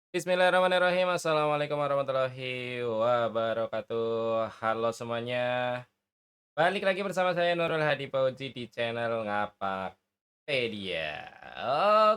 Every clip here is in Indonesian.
Bismillahirrahmanirrahim. Assalamualaikum warahmatullahi wabarakatuh. Halo semuanya. Balik lagi bersama saya Nurul Hadi Fauzi di channel Ngapakpedia.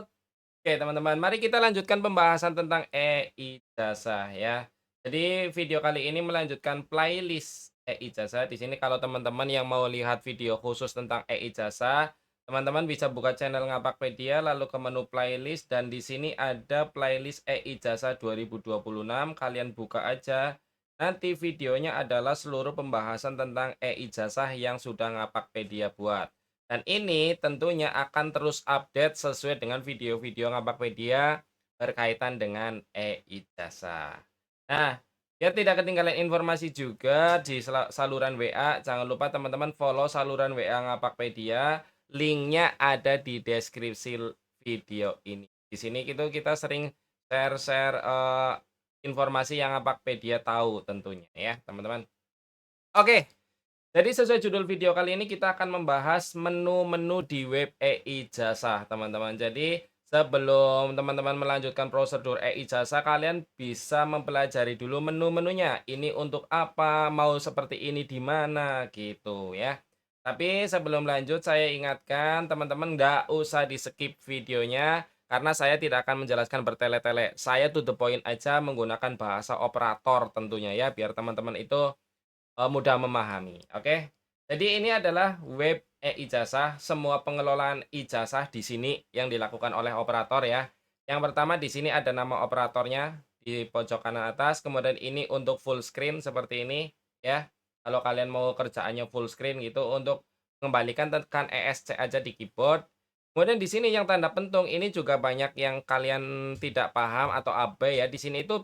Oke teman-teman, mari kita lanjutkan pembahasan tentang e-ijazah ya. Jadi video kali ini melanjutkan playlist e-ijazah. Di sini kalau teman-teman yang mau lihat video khusus tentang e-ijazah, teman-teman bisa buka channel Ngapakpedia lalu ke menu playlist dan di sini ada playlist e-ijazah 2026. Kalian buka aja. Nanti videonya adalah seluruh pembahasan tentang e-ijazah yang sudah Ngapakpedia buat. Dan ini tentunya akan terus update sesuai dengan video-video Ngapakpedia berkaitan dengan e-ijazah. Nah, biar tidak ketinggalan informasi juga di saluran WA, jangan lupa teman-teman follow saluran WA Ngapakpedia. Linknya ada di deskripsi video ini. Di sini kita sering share-share informasi yang Ngapakpedia tahu tentunya ya, teman-teman. Oke. Jadi sesuai judul video kali ini kita akan membahas menu-menu di web e-ijazah, teman-teman. Jadi sebelum teman-teman melanjutkan prosedur e-ijazah, kalian bisa mempelajari dulu menu-menunya. Ini untuk apa, mau seperti ini di mana, gitu ya. Tapi sebelum lanjut, saya ingatkan teman-teman nggak usah di-skip videonya, karena saya tidak akan menjelaskan bertele-tele. Saya to the point aja menggunakan bahasa operator tentunya ya, biar teman-teman itu mudah memahami, oke. Jadi ini adalah web e-ijazah, semua pengelolaan ijazah di sini yang dilakukan oleh operator ya. Yang pertama di sini ada nama operatornya di pojok kanan atas, kemudian ini untuk full screen seperti ini ya. Kalau kalian mau kerjaannya full screen gitu, untuk mengembalikan tekan ESC aja di keyboard. Kemudian di sini yang tanda pentung ini juga banyak yang kalian tidak paham atau abai ya. Di sini itu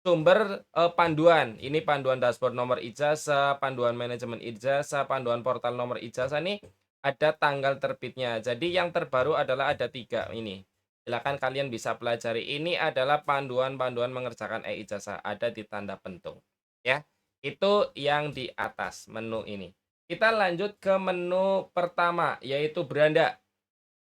sumber, panduan. Ini panduan dashboard nomor ijazah, panduan manajemen ijazah, panduan portal nomor ijazah nih, ada tanggal terbitnya. Jadi yang terbaru adalah ada 3 ini. Silakan kalian bisa pelajari. Ini adalah panduan-panduan mengerjakan e-ijazah, ada di tanda pentung, ya. Itu yang di atas menu ini. Kita lanjut ke menu pertama, yaitu beranda.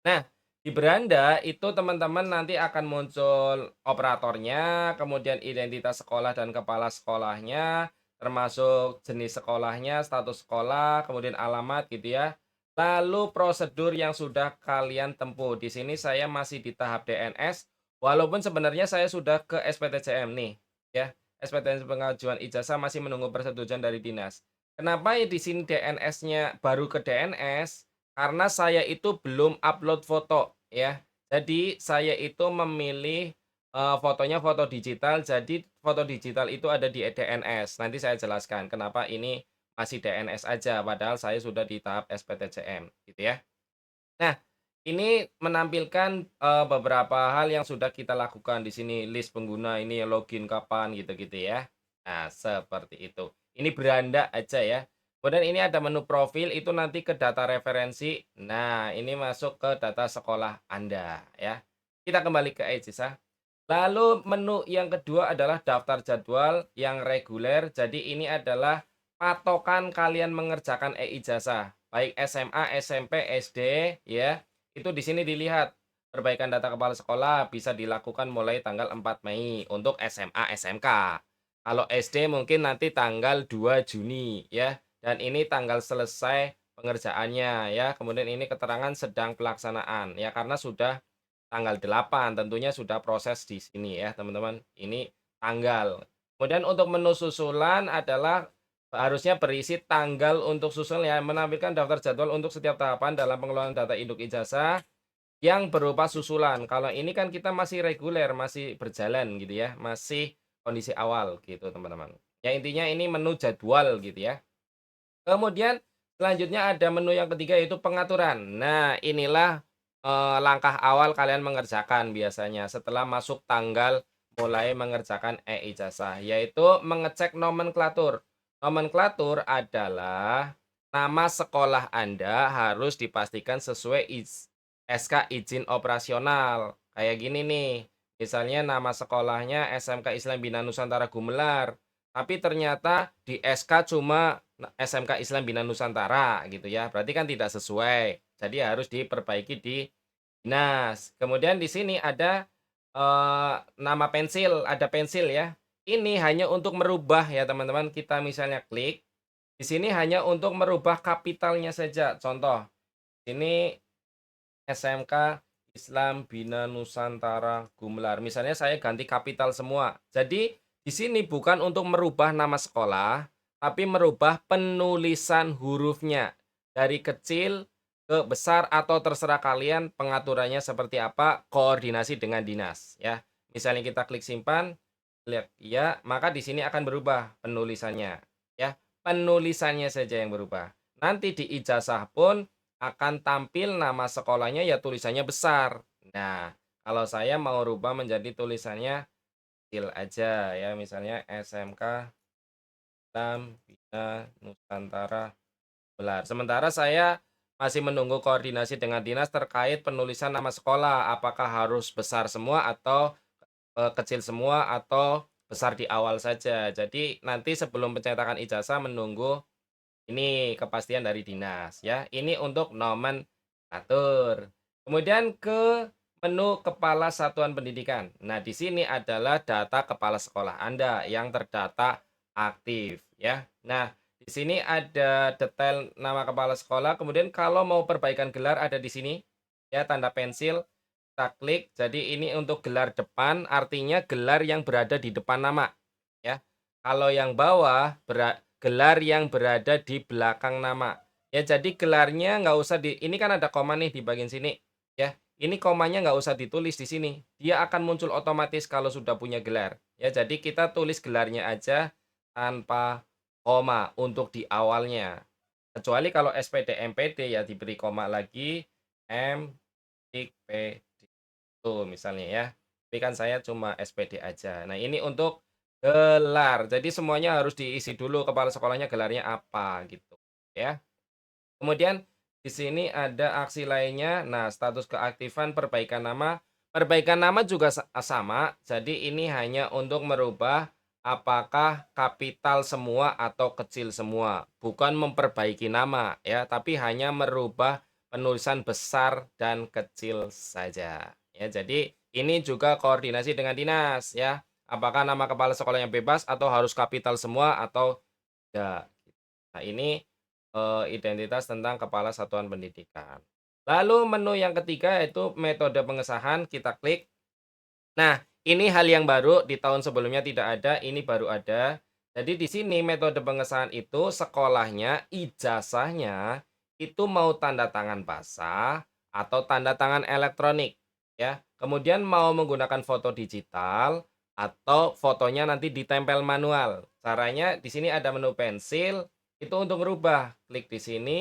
Nah, di beranda itu teman-teman nanti akan muncul operatornya, kemudian identitas sekolah dan kepala sekolahnya, termasuk jenis sekolahnya, status sekolah, kemudian alamat gitu ya. Lalu prosedur yang sudah kalian tempuh. Di sini saya masih di tahap DNS, walaupun sebenarnya saya sudah ke SPTJM nih, ya. SPTJM pengajuan ijazah masih menunggu persetujuan dari dinas. Kenapa ya di sini DNS-nya baru ke DNS? Karena saya itu belum upload foto ya. Jadi saya itu memilih, fotonya foto digital, jadi foto digital itu ada di DNS. Nanti saya jelaskan kenapa ini masih DNS aja, padahal saya sudah di tahap SPTJM gitu ya. Nah, ini menampilkan, beberapa hal yang sudah kita lakukan di sini, list pengguna ini login kapan gitu-gitu ya. Nah, seperti itu. Ini beranda aja ya. Kemudian ini ada menu profil, itu nanti ke data referensi. Nah, ini masuk ke data sekolah Anda ya. Kita kembali ke ijazah. Lalu menu yang kedua adalah daftar jadwal yang reguler. Jadi ini adalah patokan kalian mengerjakan e-ijazah, baik SMA, SMP, SD ya. Itu di sini dilihat perbaikan data kepala sekolah bisa dilakukan mulai tanggal 4 Mei untuk SMA, SMK. Kalau SD mungkin nanti tanggal 2 Juni ya. Dan ini tanggal selesai pengerjaannya ya. Kemudian ini keterangan sedang pelaksanaan ya, karena sudah tanggal 8 tentunya sudah proses di sini ya teman-teman, ini tanggal. Kemudian untuk menu susulan adalah harusnya berisi tanggal untuk susul ya, menampilkan daftar jadwal untuk setiap tahapan dalam pengelolaan data induk ijazah yang berupa susulan. Kalau ini kan kita masih reguler, masih berjalan gitu ya, masih kondisi awal gitu teman-teman. Ya intinya ini menu jadwal gitu ya. Kemudian selanjutnya ada menu yang ketiga yaitu pengaturan. Nah, inilah, langkah awal kalian mengerjakan biasanya setelah masuk tanggal mulai mengerjakan e-ijazah, yaitu mengecek nomenklatur. Nomenklatur adalah nama sekolah Anda harus dipastikan sesuai SK izin operasional. Kayak gini nih, misalnya nama sekolahnya SMK Islam Bina Nusantara Gumelar, tapi ternyata di SK cuma SMK Islam Bina Nusantara gitu ya, berarti kan tidak sesuai. Jadi harus diperbaiki di dinas. Kemudian di sini ada, nama pensil, ada pensil ya. Ini hanya untuk merubah ya teman-teman, kita misalnya klik, di sini hanya untuk merubah kapitalnya saja. Contoh, ini SMK Islam Bina Nusantara Gumelar. Misalnya saya ganti kapital semua. Jadi di sini bukan untuk merubah nama sekolah, tapi merubah penulisan hurufnya dari kecil ke besar atau terserah kalian pengaturannya seperti apa, koordinasi dengan dinas ya. Misalnya kita klik simpan, lihat ya, maka di sini akan berubah penulisannya ya. Penulisannya saja yang berubah. Nanti di ijazah pun akan tampil nama sekolahnya ya tulisannya besar. Nah, kalau saya mau rubah menjadi tulisannya kecil aja ya, misalnya SMK Islam Bina Nusantara Belar. Sementara saya masih menunggu koordinasi dengan dinas terkait penulisan nama sekolah, apakah harus besar semua atau kecil semua atau besar di awal saja. Jadi nanti sebelum pencetakan ijazah menunggu ini kepastian dari dinas ya. Ini untuk nomenklatur. Kemudian ke menu kepala satuan pendidikan. Nah, di sini adalah data kepala sekolah Anda yang terdata aktif ya. Nah, di sini ada detail nama kepala sekolah. Kemudian kalau mau perbaikan gelar ada di sini ya, tanda pensil. Kita klik. Jadi ini untuk gelar depan, artinya gelar yang berada di depan nama ya. Kalau yang bawah gelar yang berada di belakang nama. Ya, jadi gelarnya nggak usah ini kan ada koma nih di bagian sini, ya. Ini komanya nggak usah ditulis di sini. Dia akan muncul otomatis kalau sudah punya gelar. Ya, jadi kita tulis gelarnya aja tanpa koma untuk di awalnya. Kecuali kalau SPD MPD ya diberi koma lagi M tik P tuh misalnya ya. Tapi kan saya cuma SPD aja. Nah, ini untuk gelar. Jadi semuanya harus diisi dulu kepala sekolahnya gelarnya apa gitu ya. Kemudian di sini ada aksi lainnya. Nah, status keaktifan perbaikan nama. Perbaikan nama juga sama. Jadi ini hanya untuk merubah apakah kapital semua atau kecil semua. Bukan memperbaiki nama ya, tapi hanya merubah penulisan besar dan kecil saja. Ya, jadi ini juga koordinasi dengan dinas ya. Apakah nama kepala sekolahnya bebas atau harus kapital semua atau tidak. Nah, ini identitas tentang kepala satuan pendidikan. Lalu menu yang ketiga yaitu metode pengesahan, kita klik. Nah, ini hal yang baru di tahun sebelumnya tidak ada, ini baru ada. Jadi di sini metode pengesahan itu sekolahnya, ijazahnya itu mau tanda tangan basah atau tanda tangan elektronik ya. Kemudian mau menggunakan foto digital atau fotonya nanti ditempel manual. Caranya di sini ada menu pensil, itu untuk merubah. Klik di sini.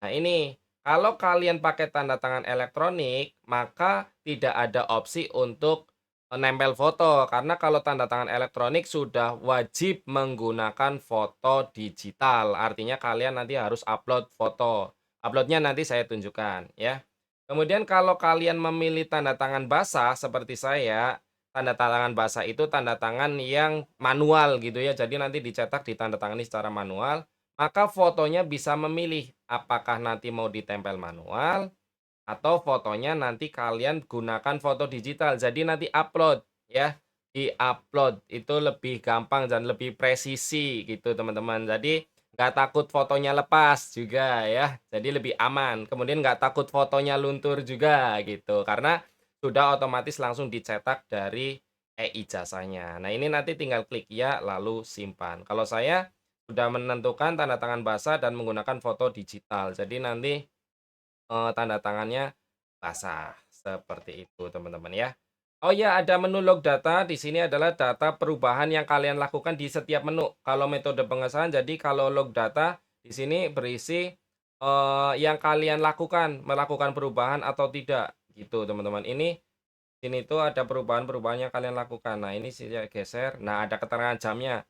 Nah, ini kalau kalian pakai tanda tangan elektronik, maka tidak ada opsi untuk nempel foto, karena kalau tanda tangan elektronik sudah wajib menggunakan foto digital. Artinya kalian nanti harus upload foto. Uploadnya nanti saya tunjukkan ya. Kemudian kalau kalian memilih tanda tangan basah seperti saya, tanda tangan basah itu tanda tangan yang manual gitu ya. Jadi nanti dicetak ditandatangani secara manual, maka fotonya bisa memilih apakah nanti mau ditempel manual atau fotonya nanti kalian gunakan foto digital. Jadi nanti upload ya, di-upload itu lebih gampang dan lebih presisi gitu teman-teman. Jadi nggak takut fotonya lepas juga ya, jadi lebih aman. Kemudian nggak takut fotonya luntur juga gitu, karena sudah otomatis langsung dicetak dari e-ijazahnya. Nah, ini nanti tinggal klik ya, lalu simpan. Kalau saya sudah menentukan tanda tangan basah dan menggunakan foto digital. Jadi nanti tanda tangannya basah, seperti itu teman-teman ya. Oh ya, ada menu log data, di sini adalah data perubahan yang kalian lakukan di setiap menu. Kalau metode pengesahan, jadi kalau log data, di sini berisi, yang kalian lakukan, melakukan perubahan atau tidak, gitu teman-teman. Sini tuh ada perubahan-perubahan yang kalian lakukan. Nah, ini saya geser, nah ada keterangan jamnya.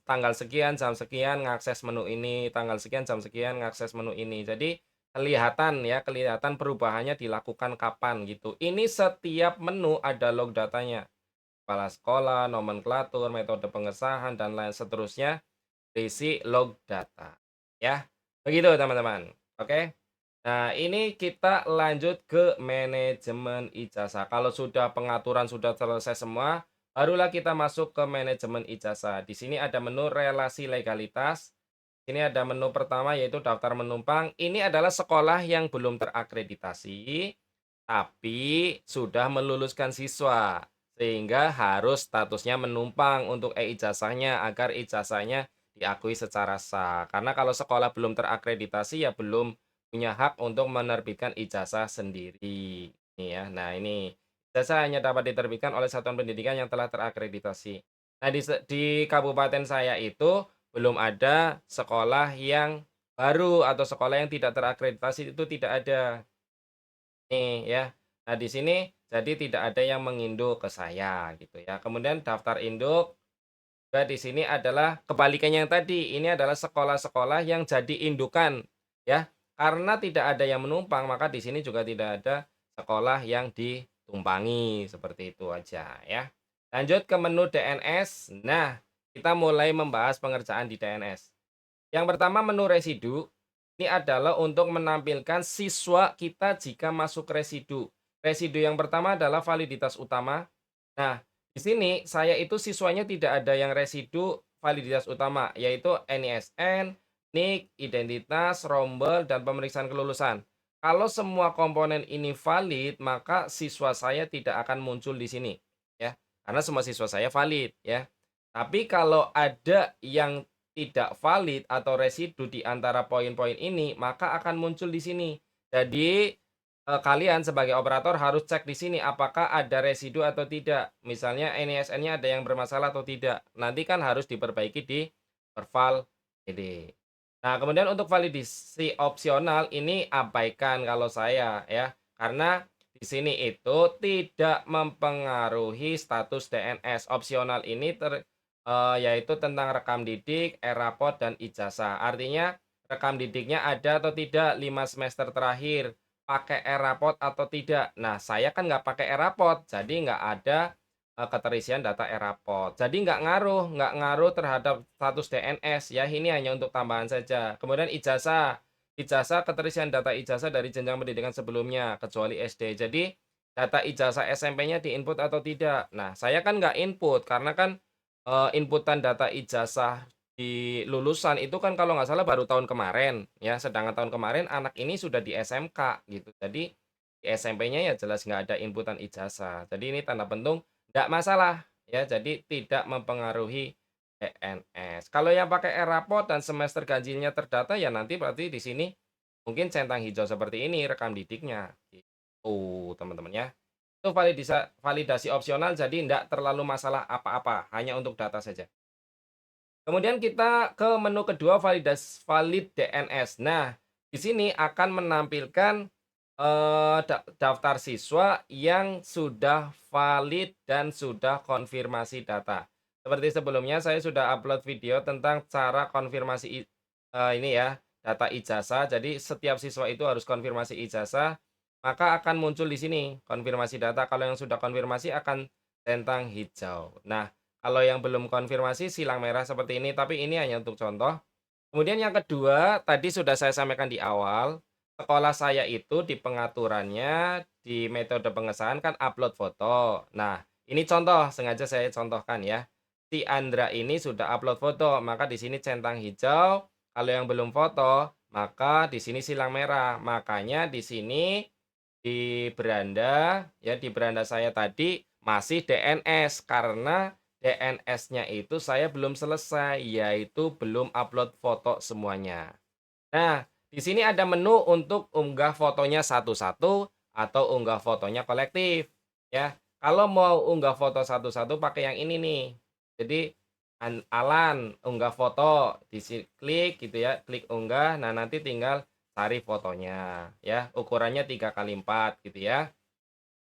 Tanggal sekian, jam sekian ngakses menu ini, tanggal sekian, jam sekian ngakses menu ini. Jadi kelihatan ya, kelihatan perubahannya dilakukan kapan gitu. Ini setiap menu ada log datanya. Kepala sekolah, nomenklatur, metode pengesahan, dan lain seterusnya berisi log data. Ya, begitu teman-teman. Oke. Nah, ini kita lanjut ke manajemen ijazah. Kalau sudah pengaturan sudah selesai semua, barulah kita masuk ke manajemen ijazah. Di sini ada menu relasi legalitas. Ini ada menu pertama yaitu daftar menumpang. Ini adalah sekolah yang belum terakreditasi, tapi sudah meluluskan siswa. Sehingga harus statusnya menumpang untuk e-ijazahnya agar ijazahnya diakui secara sah. Karena kalau sekolah belum terakreditasi ya belum punya hak untuk menerbitkan ijazah sendiri. Nih ya. Nah ini, ijazah hanya dapat diterbitkan oleh satuan pendidikan yang telah terakreditasi. Nah di kabupaten saya itu belum ada sekolah yang baru atau sekolah yang tidak terakreditasi itu tidak ada. Nih ya. Nah di sini jadi tidak ada yang menginduk ke saya gitu ya. Kemudian daftar induk juga di sini adalah kebalikannya yang tadi. Ini adalah sekolah-sekolah yang jadi indukan ya. Karena tidak ada yang menumpang maka di sini juga tidak ada sekolah yang ditumpangi seperti itu aja ya. Lanjut ke menu DNS. Nah, kita mulai membahas pengerjaan di DNS. Yang pertama menu residu, ini adalah untuk menampilkan siswa kita jika masuk residu. Residu yang pertama adalah validitas utama. Nah, di sini saya itu siswanya tidak ada yang residu validitas utama, yaitu NISN, NIK, identitas, rombel, dan pemeriksaan kelulusan. Kalau semua komponen ini valid, maka siswa saya tidak akan muncul di sini, ya. Karena semua siswa saya valid, ya. Tapi kalau ada yang tidak valid atau residu di antara poin-poin ini, maka akan muncul di sini. Jadi, kalian sebagai operator harus cek di sini apakah ada residu atau tidak. Misalnya NISN-nya ada yang bermasalah atau tidak. Nanti kan harus diperbaiki di Perval PD. Nah, kemudian untuk validasi opsional ini abaikan kalau saya ya. Karena di sini itu tidak mempengaruhi status DNS. Opsional ini yaitu tentang rekam didik, e-rapot, dan ijazah. Artinya rekam didiknya ada atau tidak 5 semester terakhir, pakai e-rapot atau tidak. Nah, saya kan nggak pakai e-rapot, jadi nggak ada keterisian data e-rapot. Jadi nggak ngaruh terhadap status DNS ya. Ini hanya untuk tambahan saja. Kemudian ijazah, ijazah keterisian data ijazah dari jenjang pendidikan sebelumnya kecuali SD. Jadi data ijazah SMP-nya diinput atau tidak. Nah, saya kan nggak input karena kan inputan data ijazah di lulusan itu kan kalau nggak salah baru tahun kemarin ya, sedangkan tahun kemarin anak ini sudah di SMK gitu. Jadi di SMP-nya ya jelas nggak ada inputan ijazah. Jadi ini tanda pentung nggak masalah ya, jadi tidak mempengaruhi PNS. Kalau yang pakai e-rapot dan semester ganjilnya terdata ya nanti berarti di sini mungkin centang hijau seperti ini rekam didiknya gitu teman-teman ya. Itu validasi opsional jadi tidak terlalu masalah apa-apa, hanya untuk data saja. Kemudian kita ke menu kedua valid DNS. Nah, di sini akan menampilkan, daftar siswa yang sudah valid dan sudah konfirmasi data. Seperti sebelumnya saya sudah upload video tentang cara konfirmasi ini ya, data ijazah. Jadi setiap siswa itu harus konfirmasi ijazah, maka akan muncul di sini konfirmasi data. Kalau yang sudah konfirmasi akan centang hijau. Nah, kalau yang belum konfirmasi silang merah seperti ini, tapi ini hanya untuk contoh. Kemudian yang kedua, tadi sudah saya sampaikan di awal, sekolah saya itu di pengaturannya, di metode pengesahan kan upload foto. Nah, ini contoh, sengaja saya contohkan ya. Si Andra ini sudah upload foto, maka di sini centang hijau. Kalau yang belum foto, maka di sini silang merah. Makanya di sini di beranda, ya di beranda saya tadi masih DNS karena DNS-nya itu saya belum selesai, yaitu belum upload foto semuanya. Nah, di sini ada menu untuk unggah fotonya satu-satu atau unggah fotonya kolektif, ya. Kalau mau unggah foto satu-satu pakai yang ini nih. Jadi Alan unggah foto, klik gitu ya, klik unggah. Nah, nanti tinggal cari fotonya, ya. Ukurannya 3x4 gitu ya.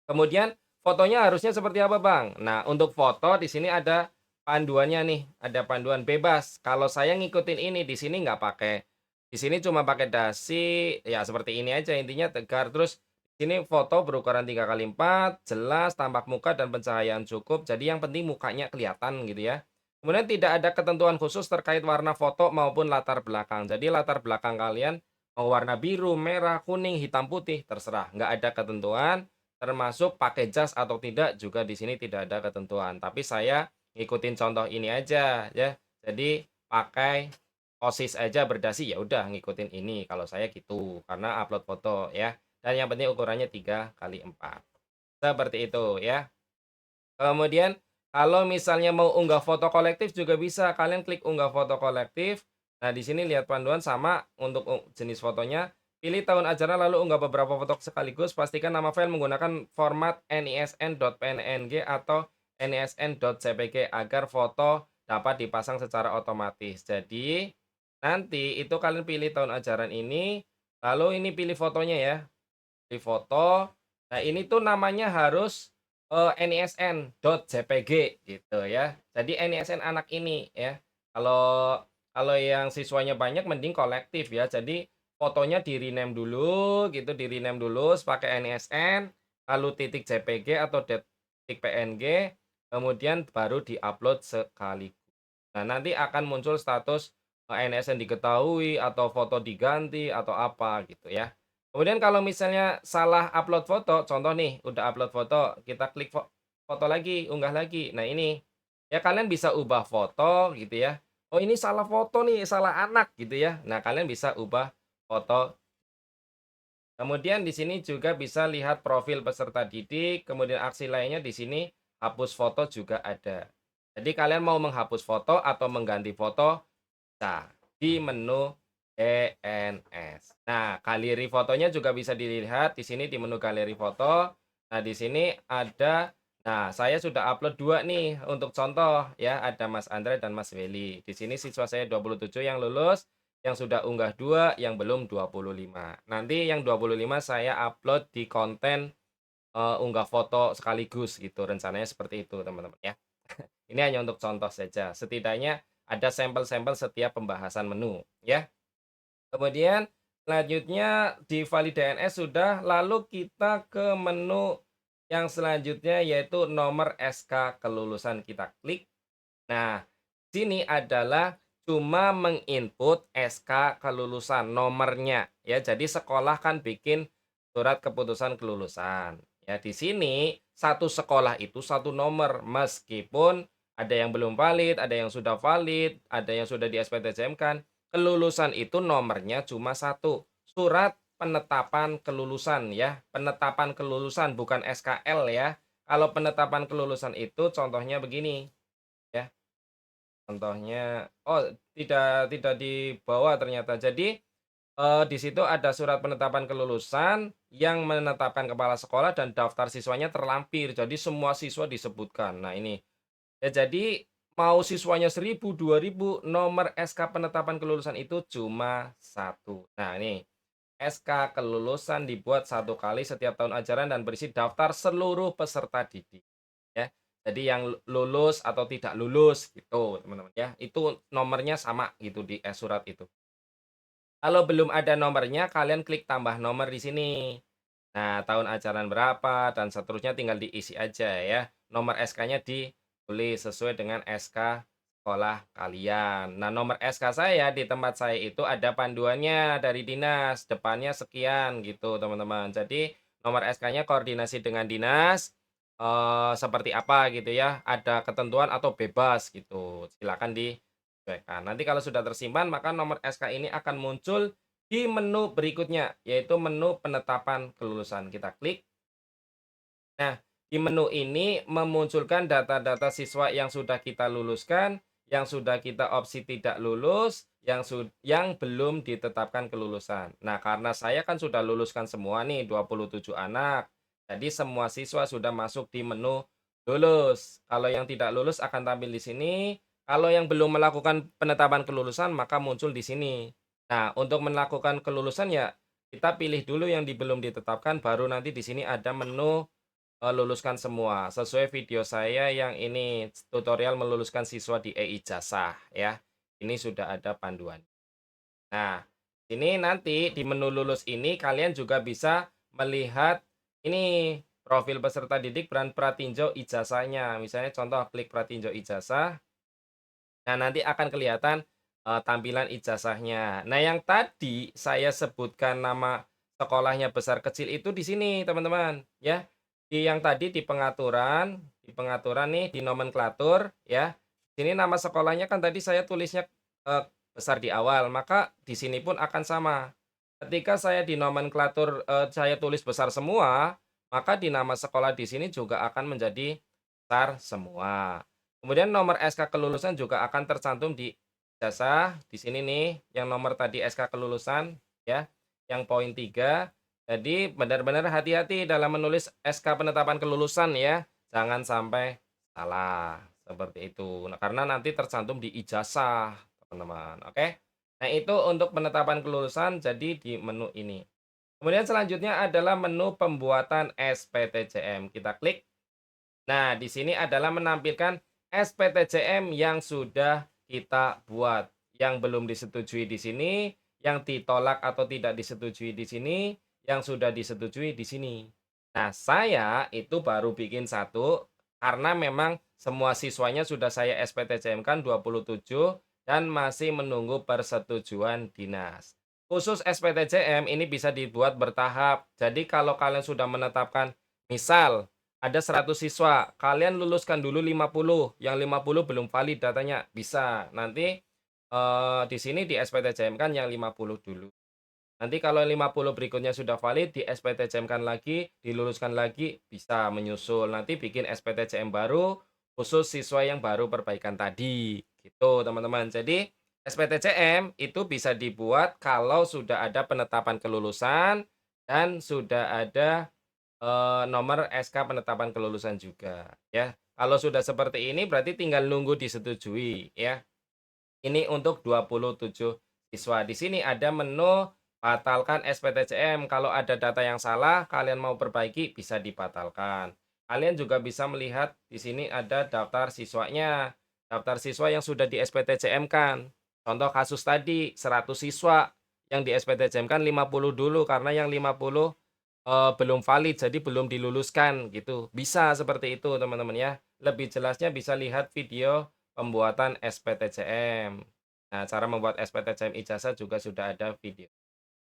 Kemudian fotonya harusnya seperti apa, Bang? Nah, untuk foto di sini ada panduannya nih, ada panduan bebas. Kalau saya ngikutin ini di sini nggak pakai. Di sini cuma pakai dasi, ya seperti ini aja intinya tegar. Terus di sini foto berukuran 3x4, jelas, tampak muka dan pencahayaan cukup. Jadi yang penting mukanya kelihatan gitu ya. Kemudian tidak ada ketentuan khusus terkait warna foto maupun latar belakang. Jadi latar belakang kalian Mau warna biru, merah, kuning, hitam, putih, terserah, nggak ada ketentuan, termasuk pakai jas atau tidak juga di sini tidak ada ketentuan. Tapi saya ngikutin contoh ini aja ya. Jadi pakai OSIS aja berdasi, ya udah ngikutin ini kalau saya gitu, karena upload foto ya. Dan yang penting ukurannya 3 kali 4. Seperti itu ya. Kemudian kalau misalnya mau unggah foto kolektif juga bisa, kalian klik unggah foto kolektif. Nah, di sini lihat panduan sama untuk jenis fotonya. Pilih tahun ajaran lalu unggah beberapa foto sekaligus. Pastikan nama file menggunakan format nisn.png atau nisn.jpg agar foto dapat dipasang secara otomatis. Jadi, nanti itu kalian pilih tahun ajaran ini, lalu ini pilih fotonya ya. Pilih foto. Nah, ini tuh namanya harus nisn.jpg gitu ya. Jadi nisn anak ini ya. Kalau kalau yang siswanya banyak mending kolektif ya. Jadi fotonya di-rename dulu gitu, di-rename dulu pakai nisn, lalu titik .jpg atau titik .png, kemudian baru di-upload sekaligus. Nah, nanti akan muncul status nisn diketahui atau foto diganti atau apa gitu ya. Kemudian kalau misalnya salah upload foto, contoh nih, udah upload foto, kita klik foto lagi, unggah lagi. Nah ini, ya kalian bisa ubah foto gitu ya. Oh ini salah foto nih, salah anak gitu ya. Nah kalian bisa ubah foto. Kemudian di sini juga bisa lihat profil peserta didik, kemudian aksi lainnya di sini hapus foto juga ada. Jadi kalian mau menghapus foto atau mengganti foto, nah, di menu ENS. Nah, galeri fotonya juga bisa dilihat di sini di menu galeri foto. Nah, di sini ada, nah saya sudah upload 2 nih untuk contoh ya, ada Mas Andre dan Mas Willy. Di sini siswa saya 27 yang lulus, yang sudah unggah 2, yang belum 25. Nanti yang 25 saya upload di konten unggah foto sekaligus gitu, rencananya seperti itu teman-teman ya. Ini hanya untuk contoh saja, setidaknya ada sampel-sampel setiap pembahasan menu, ya. Kemudian selanjutnya di valid DNS sudah, lalu kita ke menu yang selanjutnya yaitu nomor SK kelulusan, kita klik. Nah, sini adalah cuma menginput SK kelulusan, nomornya ya. Jadi sekolah kan bikin surat keputusan kelulusan. Ya, di sini satu sekolah itu satu nomor meskipun ada yang belum valid, ada yang sudah valid, ada yang sudah di SPTJM kan. Kelulusan itu nomornya cuma satu. Surat penetapan kelulusan ya. Penetapan kelulusan bukan SKL ya. Kalau penetapan kelulusan itu contohnya begini ya. Contohnya, oh tidak dibawa ternyata. Jadi, di situ ada surat penetapan kelulusan yang menetapkan kepala sekolah dan daftar siswanya terlampir. Jadi semua siswa disebutkan. Nah ini, ya jadi mau siswanya 1.000, 2.000, nomor SK penetapan kelulusan itu cuma satu. Nah ini, SK kelulusan dibuat satu kali setiap tahun ajaran dan berisi daftar seluruh peserta didik. Ya. Jadi yang lulus atau tidak lulus gitu, teman-teman ya. Itu nomornya sama gitu di surat itu. Kalau belum ada nomornya, kalian klik tambah nomor di sini. Nah, tahun ajaran berapa dan seterusnya tinggal diisi aja ya. Nomor SK-nya ditulis sesuai dengan SK sekolah kalian. Nah, nomor SK saya di tempat saya itu ada panduannya dari dinas, depannya sekian gitu, teman-teman. Jadi, nomor SK-nya koordinasi dengan dinas seperti apa gitu ya, ada ketentuan atau bebas gitu. Silakan disesuaikan. Nanti kalau sudah tersimpan, maka nomor SK ini akan muncul di menu berikutnya, yaitu menu penetapan kelulusan. Kita klik. Nah, di menu ini memunculkan data-data siswa yang sudah kita luluskan, yang sudah kita opsi tidak lulus, yang belum ditetapkan kelulusan. Nah, karena saya kan sudah luluskan semua nih 27 anak. Jadi semua siswa sudah masuk di menu lulus. Kalau yang tidak lulus akan tampil di sini. Kalau yang belum melakukan penetapan kelulusan maka muncul di sini. Nah, untuk melakukan kelulusan ya kita pilih dulu yang belum ditetapkan, baru nanti di sini ada menu luluskan semua, sesuai video saya yang ini, tutorial meluluskan siswa di e-ijazah ya. Ini sudah ada panduan. Nah, ini nanti di menu lulus ini kalian juga bisa melihat ini profil peserta didik dan pratinjau ijazahnya. Misalnya contoh klik pratinjau ijazah. Nah, nanti akan kelihatan tampilan ijazahnya. Nah, yang tadi saya sebutkan nama sekolahnya besar kecil itu di sini, teman-teman, ya. Di yang tadi di pengaturan nih, di nomenklatur, ya. Sini nama sekolahnya kan tadi saya tulisnya, besar di awal, maka di sini pun akan sama. Ketika saya di nomenklatur, saya tulis besar semua, maka di nama sekolah di sini juga akan menjadi besar semua. Kemudian nomor SK kelulusan juga akan tercantum di ijazah, di sini nih, yang nomor tadi SK kelulusan, ya, yang poin 3. Jadi benar-benar hati-hati dalam menulis SK penetapan kelulusan ya, jangan sampai salah, seperti itu. Nah, karena nanti tercantum di ijazah, teman-teman, oke? Nah, itu untuk penetapan kelulusan jadi di menu ini. Kemudian selanjutnya adalah menu pembuatan SPTJM. Kita klik. Nah, di sini adalah menampilkan SPTJM yang sudah kita buat. Yang belum disetujui di sini, yang ditolak atau tidak disetujui di sini, yang sudah disetujui di sini. Nah, saya itu baru bikin satu karena memang semua siswanya sudah saya SPTJM-kan 27 dan masih menunggu persetujuan dinas. Khusus SPTJM ini bisa dibuat bertahap. Jadi kalau kalian sudah menetapkan, misal ada 100 siswa, kalian luluskan dulu 50, yang 50 belum valid datanya, bisa. Nanti, di sini di SPTJM-kan yang 50 dulu. Nanti kalau 50 berikutnya sudah valid, di SPTJM-kan lagi, diluluskan lagi, bisa menyusul. Nanti bikin SPTJM baru, khusus siswa yang baru perbaikan tadi, gitu teman-teman. Jadi, SPTJM itu bisa dibuat kalau sudah ada penetapan kelulusan dan sudah ada nomor SK penetapan kelulusan juga, ya. Kalau sudah seperti ini berarti tinggal nunggu disetujui, ya. Ini untuk 27 siswa. Di sini ada menu batalkan SPTJM. Kalau ada data yang salah, kalian mau perbaiki, bisa dibatalkan. Kalian juga bisa melihat di sini ada daftar siswanya. Daftar siswa yang sudah di SPTJM-kan. Contoh kasus tadi, 100 siswa. Yang di SPTJM-kan 50 dulu, karena yang 50 belum valid, jadi belum diluluskan, gitu. Bisa seperti itu, teman-teman ya. Lebih jelasnya bisa lihat video pembuatan SPTJM. Nah, cara membuat SPTJM ijazah juga sudah ada video,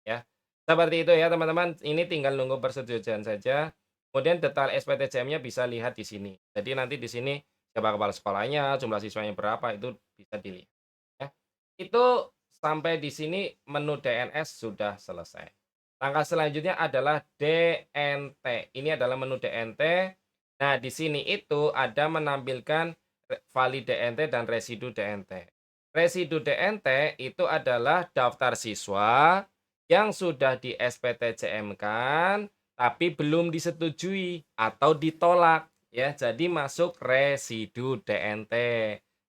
ya. Seperti itu ya, teman-teman. Ini tinggal nunggu persetujuan saja. Kemudian detail SPTJM-nya bisa lihat di sini. Jadi nanti di sini siapa kepala sekolahnya, jumlah siswanya berapa, itu bisa dilihat, ya. Itu sampai di sini menu DNS sudah selesai. Langkah selanjutnya adalah DNT. Ini adalah menu DNT. Nah, di sini itu ada menampilkan valid DNT dan residu DNT. Residu DNT itu adalah daftar siswa yang sudah di SPTJM-kan, tapi belum disetujui atau ditolak, ya. Jadi masuk residu DNT.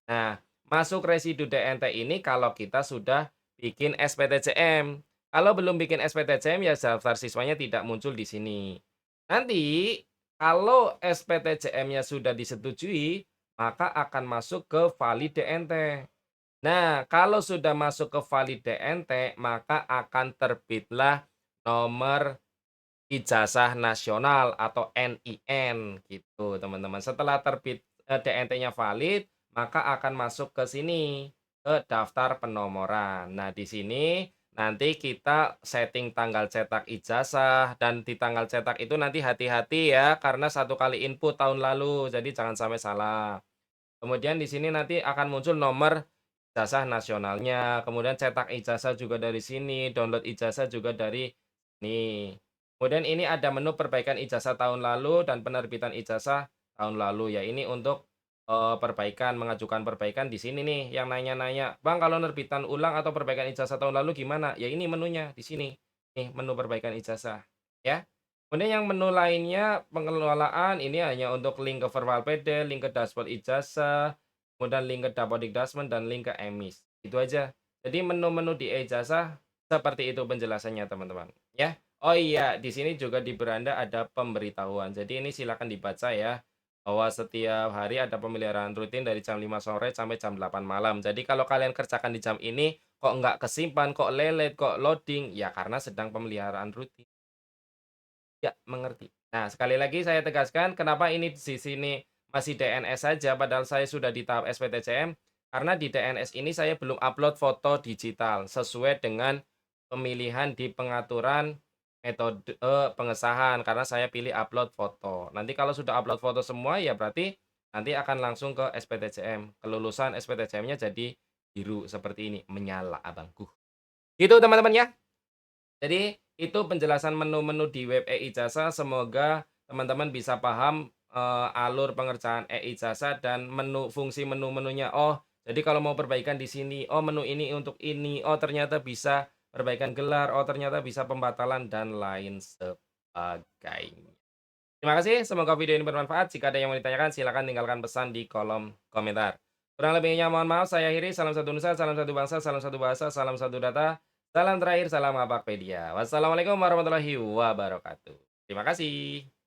Nah, masuk residu DNT ini kalau kita sudah bikin SPTJM. Kalau belum bikin SPTJM, ya daftar siswanya tidak muncul di sini. Nanti kalau SPTJM-nya sudah disetujui, maka akan masuk ke valid DNT. Nah, kalau sudah masuk ke valid DNT, maka akan terbitlah nomor ijazah nasional atau NIN gitu, teman-teman. Setelah terbit DNT-nya valid, maka akan masuk ke sini, ke daftar penomoran. Nah, di sini nanti kita setting tanggal cetak ijazah dan di tanggal cetak itu nanti hati-hati ya karena satu kali input tahun lalu, jadi jangan sampai salah. Kemudian di sini nanti akan muncul nomor ijazah nasionalnya, kemudian cetak ijazah juga dari sini, download ijazah juga dari ini. Kemudian ini ada menu perbaikan ijazah tahun lalu dan penerbitan ijazah tahun lalu ya. Ini untuk perbaikan, mengajukan perbaikan di sini nih yang nanya-nanya, "Bang, kalau nerbitan ulang atau perbaikan ijazah tahun lalu gimana?" Ya ini menunya di sini. Nih, menu perbaikan ijazah, ya. Kemudian yang menu lainnya pengelolaan ini hanya untuk link ke verbal PD, link ke dashboard ijazah, kemudian link ke Dapodikdasmen dan link ke EMIS. Itu aja. Jadi menu-menu di ijazah seperti itu penjelasannya, teman-teman, ya. Oh iya, di sini juga di beranda ada pemberitahuan. Jadi ini silakan dibaca ya, bahwa setiap hari ada pemeliharaan rutin dari jam 5 sore sampai jam 8 malam. Jadi kalau kalian kerjakan di jam ini, kok nggak kesimpan, kok lelet, kok loading, ya karena sedang pemeliharaan rutin. Ya, mengerti. Nah, sekali lagi saya tegaskan kenapa ini di sini masih DNS saja padahal saya sudah di tahap SPTJM. Karena di DNS ini saya belum upload foto digital sesuai dengan pemilihan di pengaturan metode pengesahan karena saya pilih upload foto. Nanti kalau sudah upload foto semua ya berarti nanti akan langsung ke SPTJM. Kelulusan SPTJM-nya jadi biru seperti ini, menyala abangku. Gitu teman-teman ya. Jadi itu penjelasan menu-menu di web e-ijazah, semoga teman-teman bisa paham, alur pengerjaan e-ijazah dan fungsi menu-menunya. Oh, jadi kalau mau perbaikan di sini, oh menu ini untuk ini, oh ternyata bisa perbaikan gelar, oh ternyata bisa pembatalan dan lain sebagainya. Terima kasih, semoga video ini bermanfaat. Jika ada yang mau ditanyakan silakan tinggalkan pesan di kolom komentar. Kurang lebihnya mohon maaf, saya akhiri. Salam satu nusa, salam satu bangsa, salam satu bahasa, salam satu data. Salam terakhir, salam Apakpedia. Wassalamualaikum warahmatullahi wabarakatuh. Terima kasih.